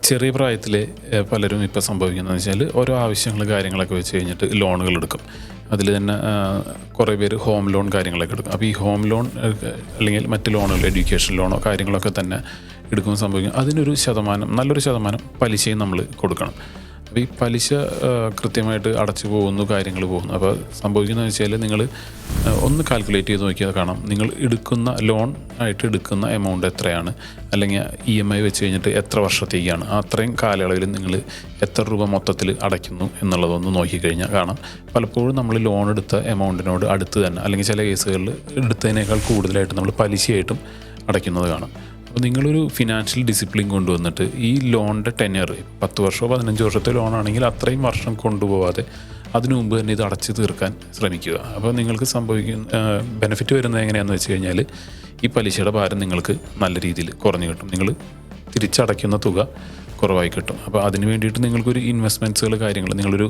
ചെറിയ പ്രായത്തിലെ പലരും ഇപ്പോൾ സംഭവിക്കുന്നതെന്ന് വെച്ചാൽ ഓരോ ആവശ്യങ്ങൾ കാര്യങ്ങളൊക്കെ വെച്ച് കഴിഞ്ഞിട്ട് ലോണുകൾ എടുക്കും. അതിൽ തന്നെ കുറേ പേര് ഹോം ലോൺ കാര്യങ്ങളൊക്കെ എടുക്കും. അപ്പോൾ ഈ ഹോം ലോൺ അല്ലെങ്കിൽ മറ്റ് ലോണുകൾ, എഡ്യൂക്കേഷൻ ലോണോ കാര്യങ്ങളൊക്കെ തന്നെ എടുക്കുമ്പോൾ സംഭവിക്കും അതിനൊരു നല്ലൊരു ശതമാനം പലിശയും നമ്മൾ കൊടുക്കണം. അപ്പോൾ ഈ പലിശ കൃത്യമായിട്ട് അടച്ചു പോകുന്നു, കാര്യങ്ങൾ പോകുന്നു. അപ്പോൾ സംഭവിക്കുന്നതെന്ന് വെച്ചാൽ നിങ്ങൾ ഒന്ന് കാൽക്കുലേറ്റ് ചെയ്ത് നോക്കിയാൽ കാണാം, നിങ്ങൾ ലോൺ ആയിട്ട് എടുക്കുന്ന എമൗണ്ട് എത്രയാണ്, അല്ലെങ്കിൽ EMI വെച്ച് കഴിഞ്ഞിട്ട് എത്ര വർഷത്തേക്കാണ്, അത്രയും കാലയളവിൽ നിങ്ങൾ എത്ര രൂപ മൊത്തത്തിൽ അടയ്ക്കുന്നു എന്നുള്ളതൊന്ന് നോക്കിക്കഴിഞ്ഞാൽ കാണാം. പലപ്പോഴും നമ്മൾ ലോൺ എടുത്ത എമൗണ്ടിനോട് അടുത്ത് തന്നെ, അല്ലെങ്കിൽ ചില കേസുകളിൽ എടുത്തതിനേക്കാൾ കൂടുതലായിട്ട് നമ്മൾ പലിശയായിട്ടും അടയ്ക്കുന്നത് കാണാം. അപ്പോൾ നിങ്ങളൊരു ഫിനാൻഷ്യൽ ഡിസിപ്ലിൻ കൊണ്ടുവന്നിട്ട് ഈ ലോണിൻ്റെ ടെന്യർ 10 വർഷമോ 15 വർഷത്തെ ലോണാണെങ്കിൽ അത്രയും വർഷം കൊണ്ടുപോകാതെ അതിനു മുമ്പ് തന്നെ ഇത് അടച്ച് തീർക്കാൻ ശ്രമിക്കുക. അപ്പോൾ നിങ്ങൾക്ക് ബെനിഫിറ്റ് വരുന്നത് എങ്ങനെയാണെന്ന് വെച്ച് കഴിഞ്ഞാൽ ഈ പലിശയുടെ ഭാരം നിങ്ങൾക്ക് നല്ല രീതിയിൽ കുറഞ്ഞു കിട്ടും. നിങ്ങൾ തിരിച്ചടയ്ക്കുന്ന തുക കുറവായി കിട്ടും. അപ്പോൾ അതിന് വേണ്ടിയിട്ട് നിങ്ങൾക്കൊരു ഇൻവെസ്റ്റ്മെൻറ്റ്സുകൾ കാര്യങ്ങൾ, നിങ്ങളൊരു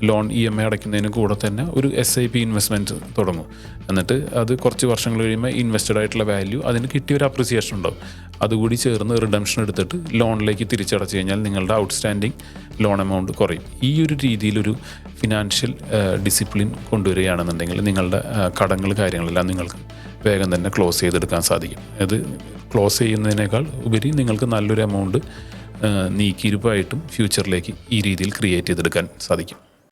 ലോൺ EMI അടയ്ക്കുന്നതിന് കൂടെ തന്നെ ഒരു SIP ഇൻവെസ്റ്റ്മെൻറ്റ് തുടങ്ങും. എന്നിട്ട് അത് കുറച്ച് വർഷങ്ങൾ കഴിയുമ്പോൾ ഇൻവെസ്റ്റഡ് ആയിട്ടുള്ള വാല്യൂ അതിന് കിട്ടിയൊരു അപ്രിസിയേഷൻ ഉണ്ടാവും. അതുകൂടി ചേർന്ന് റിഡംഷൻ എടുത്തിട്ട് ലോണിലേക്ക് തിരിച്ചടച്ചു കഴിഞ്ഞാൽ നിങ്ങളുടെ ഔട്ട്സ്റ്റാൻഡിങ് ലോൺ എമൗണ്ട് കുറയും. ഈ ഒരു രീതിയിലൊരു ഫിനാൻഷ്യൽ ഡിസിപ്ലിൻ കൊണ്ടുവരികയാണെന്നുണ്ടെങ്കിൽ നിങ്ങളുടെ കടങ്ങൾ കാര്യങ്ങളെല്ലാം നിങ്ങൾക്ക് വേഗം തന്നെ ക്ലോസ് ചെയ്തെടുക്കാൻ സാധിക്കും. അത് ക്ലോസ് ചെയ്യുന്നതിനേക്കാൾ ഉപരി നിങ്ങൾക്ക് നല്ലൊരു എമൗണ്ട് നീക്കിയിരുപ്പായിട്ടും ഫ്യൂച്ചറിലേക്ക് ഈ രീതിയിൽ ക്രിയേറ്റ് ചെയ്തെടുക്കാൻ സാധിക്കും.